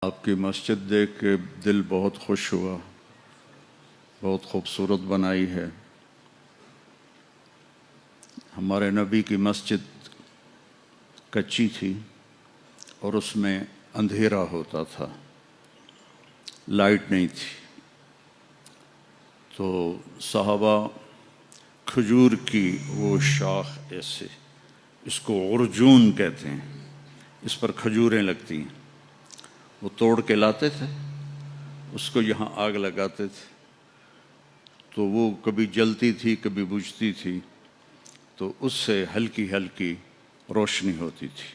آپ کی مسجد دیکھ کے دل بہت خوش ہوا، بہت خوبصورت بنائی ہے۔ ہمارے نبی کی مسجد کچی تھی اور اس میں اندھیرا ہوتا تھا، لائٹ نہیں تھی، تو صحابہ کھجور کی وہ شاخ ایسے، اس کو عرجون کہتے ہیں، اس پر کھجوریں لگتی ہیں، وہ توڑ کے لاتے تھے، اس کو یہاں آگ لگاتے تھے تو وہ کبھی جلتی تھی کبھی بجھتی تھی، تو اس سے ہلکی ہلکی روشنی ہوتی تھی۔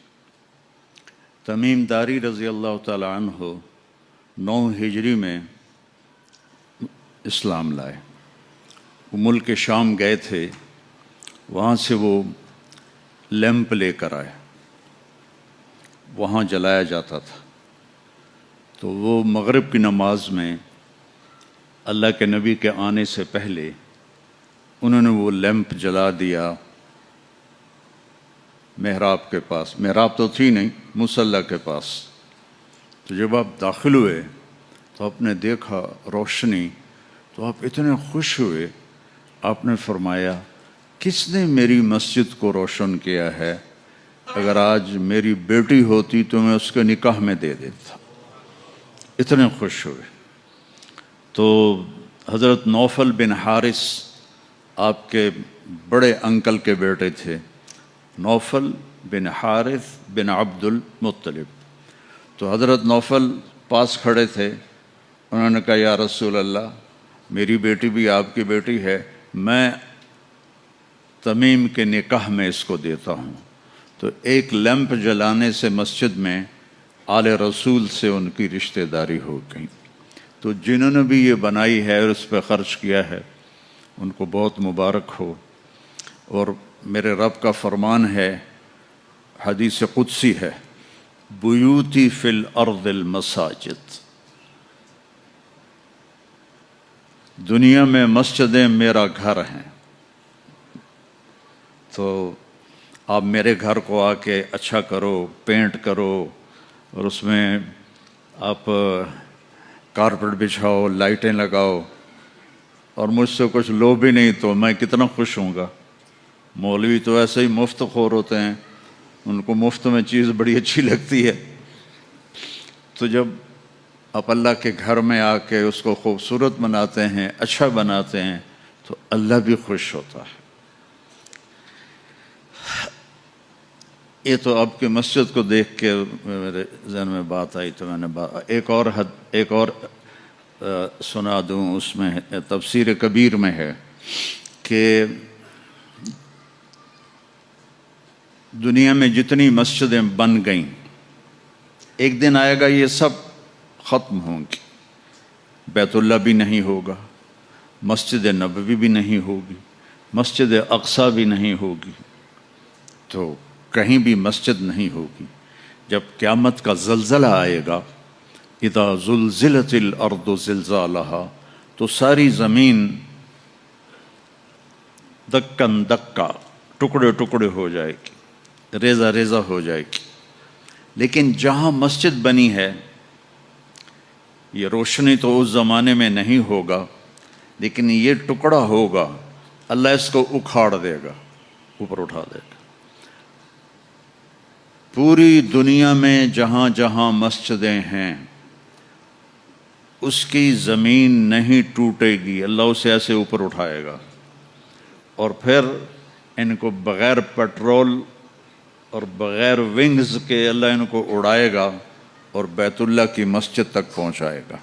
تمیم داری رضی اللہ تعالی عنہ 9 ہجری میں اسلام لائے۔ وہ ملک شام گئے تھے، وہاں سے وہ لیمپ لے کر آئے، وہاں جلایا جاتا تھا۔ تو وہ مغرب کی نماز میں اللہ کے نبی کے آنے سے پہلے انہوں نے وہ لیمپ جلا دیا محراب کے پاس، محراب تو تھی نہیں، مصلی کے پاس۔ تو جب آپ داخل ہوئے تو آپ نے دیکھا روشنی، تو آپ اتنے خوش ہوئے، آپ نے فرمایا کس نے میری مسجد کو روشن کیا ہے؟ اگر آج میری بیٹی ہوتی تو میں اس کے نکاح میں دے دیتا۔ اتنے خوش ہوئے۔ تو حضرت نوفل بن حارث آپ کے بڑے انکل کے بیٹے تھے، نوفل بن حارث بن عبد المطلب۔ تو حضرت نوفل پاس کھڑے تھے، انہوں نے کہا یا رسول اللہ، میری بیٹی بھی آپ کی بیٹی ہے، میں تمیم کے نکاح میں اس کو دیتا ہوں۔ تو ایک لیمپ جلانے سے مسجد میں آل رسول سے ان کی رشتہ داری ہو گئی۔ تو جنہوں نے بھی یہ بنائی ہے اور اس پہ خرچ کیا ہے، ان کو بہت مبارک ہو۔ اور میرے رب کا فرمان ہے، حدیث قدسی ہے، بیوتی فی الارض المساجد، دنیا میں مسجدیں میرا گھر ہیں۔ تو آپ میرے گھر کو آ کے اچھا کرو، پینٹ کرو، اور اس میں آپ کارپیٹ بچھاؤ، لائٹیں لگاؤ، اور مجھ سے کچھ لو بھی نہیں تو میں کتنا خوش ہوں گا۔ مولوی تو ایسے ہی مفت خور ہوتے ہیں، ان کو مفت میں چیز بڑی اچھی لگتی ہے۔ تو جب آپ اللہ کے گھر میں آ کے اس کو خوبصورت بناتے ہیں، اچھا بناتے ہیں، تو اللہ بھی خوش ہوتا ہے۔ یہ تو آپ کی مسجد کو دیکھ کے میرے ذہن میں بات آئی، تو میں نے ایک اور سنا دوں۔ اس میں تفسیر کبیر میں ہے کہ دنیا میں جتنی مسجدیں بن گئیں، ایک دن آئے گا یہ سب ختم ہوں گی، بیت اللہ بھی نہیں ہوگا، مسجد نبوی بھی نہیں ہوگی، مسجد اقصی بھی نہیں ہوگی، تو کہیں بھی مسجد نہیں ہوگی۔ جب قیامت کا زلزلہ آئے گا، اذا زلزلت الارض زلزالہا، تو ساری زمین دکن دکا، ٹکڑے ٹکڑے ہو جائے گی، ریزہ ریزہ ہو جائے گی۔ لیکن جہاں مسجد بنی ہے، یہ روشنی تو اس زمانے میں نہیں ہوگا، لیکن یہ ٹکڑا ہوگا، اللہ اس کو اکھاڑ دے گا، اوپر اٹھا دے گا۔ پوری دنیا میں جہاں جہاں مسجدیں ہیں، اس کی زمین نہیں ٹوٹے گی، اللہ اسے ایسے اوپر اٹھائے گا، اور پھر ان کو بغیر پیٹرول اور بغیر ونگز کے اللہ ان کو اڑائے گا اور بیت اللہ کی مسجد تک پہنچائے گا۔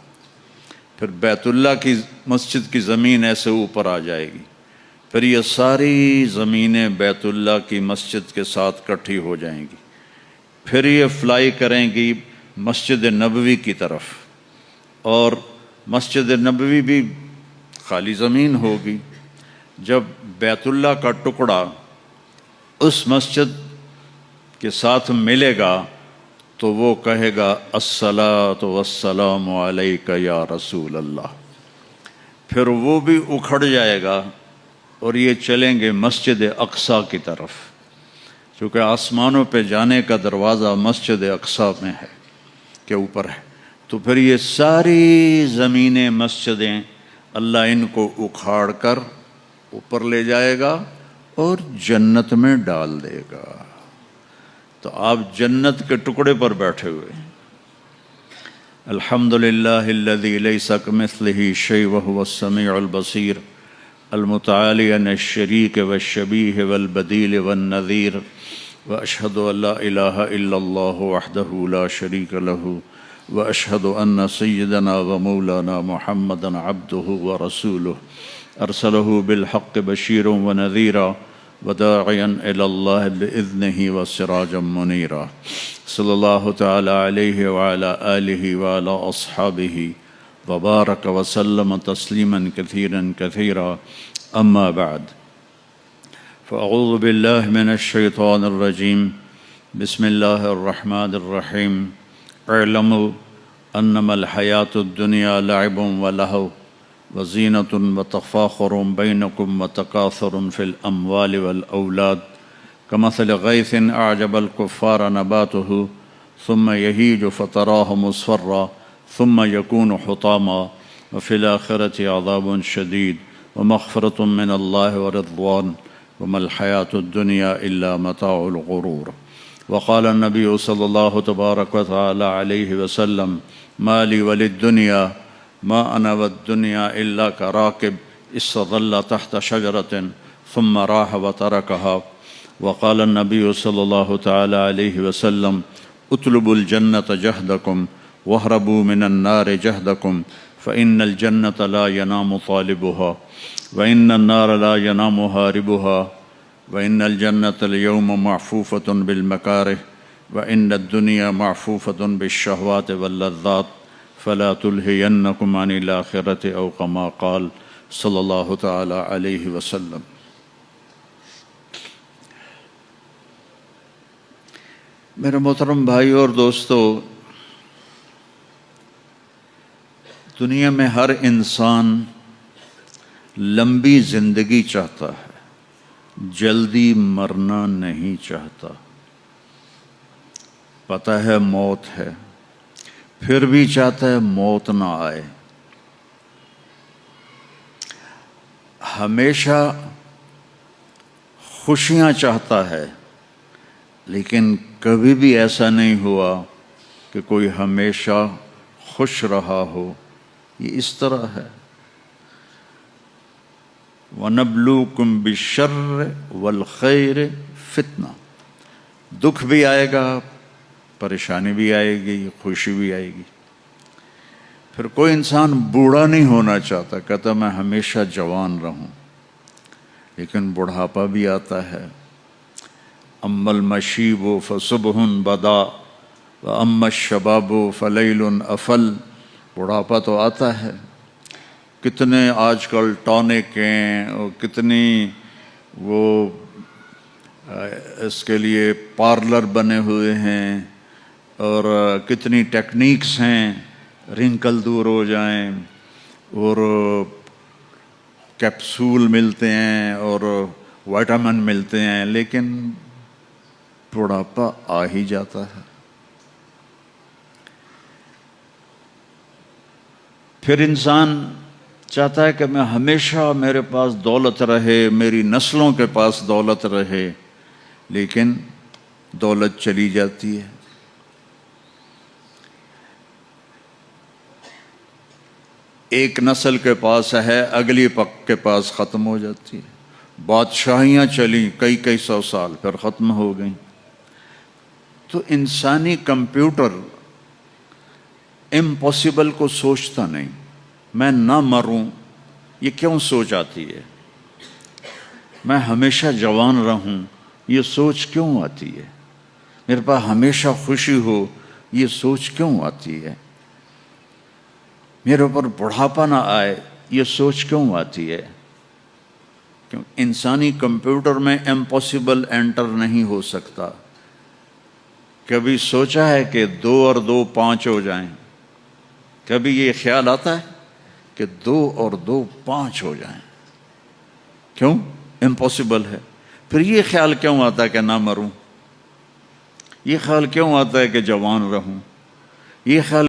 پھر بیت اللہ کی مسجد کی زمین ایسے اوپر آ جائے گی، پھر یہ ساری زمینیں بیت اللہ کی مسجد کے ساتھ اکٹھی ہو جائیں گی، پھر یہ فلائی کریں گی مسجد نبوی کی طرف، اور مسجد نبوی بھی خالی زمین ہوگی۔ جب بیت اللہ کا ٹکڑا اس مسجد کے ساتھ ملے گا تو وہ کہے گا الصلاۃ والسلام علیک یا رسول اللہ، پھر وہ بھی اکھڑ جائے گا اور یہ چلیں گے مسجد اقصی کی طرف، چونکہ آسمانوں پہ جانے کا دروازہ مسجد اقصی میں ہے، کے اوپر ہے۔ تو پھر یہ ساری زمینیں مسجدیں اللہ ان کو اکھاڑ کر اوپر لے جائے گا اور جنت میں ڈال دے گا. تو آپ جنت کے ٹکڑے پر بیٹھے ہوئے ہیں. الحمدللہ الذی لیس کمثلہ شیء وہو السمیع البصیر المتعالی عن الشریک والشبیہ والبدیل والنظیر واشہد ان لا الہ الا اللہ وحدہ لا شریک لہ واشہد ان سیدنا ومولانا محمدا عبدہ ورسولہ ارسلہ بالحق بشیرا ونذیرا وداعیا الی اللہ باذنہ وسراجا منیرا صلی اللہ تعالی علیہ وعلی آلہ وعلی اصحابہ وبارک وسلم تسلیما کثیرا کثیرا اما بعد فاعوذ باللہ من الشیطان الرجیم بسم اللہ الرحمن الرحیم اعلموا انما الحیاة الدنیا لعب ولہو وزینۃ وتفاخر بینکم وتکاثر فی الاموال والاولاد کمثل غیث اعجب الکفار نباتہ ثم یہیج فتراہ مصفرا ثم یکون حطاما وفی الآخرۃ عذاب شدید ومغفرۃ من اللہ ورضوان وما الحیاة الدنیا الا متاع الغرور. وقال النبی صلی اللہ تبارک وتعالی علیہ وسلم ما لی وللدنیا ما انا والدنیا الا كراكب استظل تحت شجرة ثم راح وتركها. وقال النبي صلى الله تعالى عليه وسلم اطلبوا الجنة جهدكم واهربوا من النار جهدكم فإن الجنة لا ينام طالبها وإن النار لا ينام هاربها وإن الجنة اليوم معفوفة بالمكاره وإن الدنيا معفوفة بالشهوات واللذات فلا تلهينكم عن الآخرة أو كما قال صلی اللہ تعالی علیہ وسلم. میرے محترم بھائیو اور دوستو، دنیا میں ہر انسان لمبی زندگی چاہتا ہے، جلدی مرنا نہیں چاہتا. پتہ ہے موت ہے، پھر بھی چاہتا ہے موت نہ آئے. ہمیشہ خوشیاں چاہتا ہے، لیکن کبھی بھی ایسا نہیں ہوا کہ کوئی ہمیشہ خوش رہا ہو. یہ اس طرح ہے. وَنَبْلُوكُمْ بِالشَّرِّ وَالْخَيْرِ فِتْنَةً. دکھ بھی آئے گا، پریشانی بھی آئے گی، خوشی بھی آئے گی. پھر کوئی انسان بوڑھا نہیں ہونا چاہتا، کہتا میں ہمیشہ جوان رہوں، لیکن بڑھاپا بھی آتا ہے. اما المشیب فصبح بدا واما الشباب فلیل افل. بڑھاپا تو آتا ہے، کتنے آج کل ٹانک ہیں اور کتنی وہ اس کے لیے پارلر بنے ہوئے ہیں اور کتنی ٹیکنیکس ہیں رنکل دور ہو جائیں، اور کیپسول ملتے ہیں اور وائٹامن ملتے ہیں، لیکن بڑھاپا آ ہی جاتا ہے. پھر انسان چاہتا ہے کہ میں ہمیشہ میرے پاس دولت رہے، میری نسلوں کے پاس دولت رہے، لیکن دولت چلی جاتی ہے. ایک نسل کے پاس ہے، اگلی پک کے پاس ختم ہو جاتی ہے. بادشاہیاں چلیں کئی سو سال، پھر ختم ہو گئیں. تو انسانی کمپیوٹر امپاسبل کو سوچتا نہیں. میں نہ مروں یہ کیوں سوچ آتی ہے؟ میں ہمیشہ جوان رہوں یہ سوچ کیوں آتی ہے؟ میرے پاس ہمیشہ خوشی ہو یہ سوچ کیوں آتی ہے؟ میرے اوپر بڑھاپا نہ آئے یہ سوچ کیوں آتی ہے؟ کیوں انسانی کمپیوٹر میں امپاسبل انٹر نہیں ہو سکتا. کبھی سوچا ہے کہ 2 اور 2 5 ہو جائیں؟ کبھی یہ خیال آتا ہے کہ 2 اور 2 5 ہو جائیں؟ کیوں؟ امپاسبل ہے. پھر یہ خیال کیوں آتا ہے کہ نہ مروں؟ یہ خیال کیوں آتا ہے کہ جوان رہوں؟ یہ خیال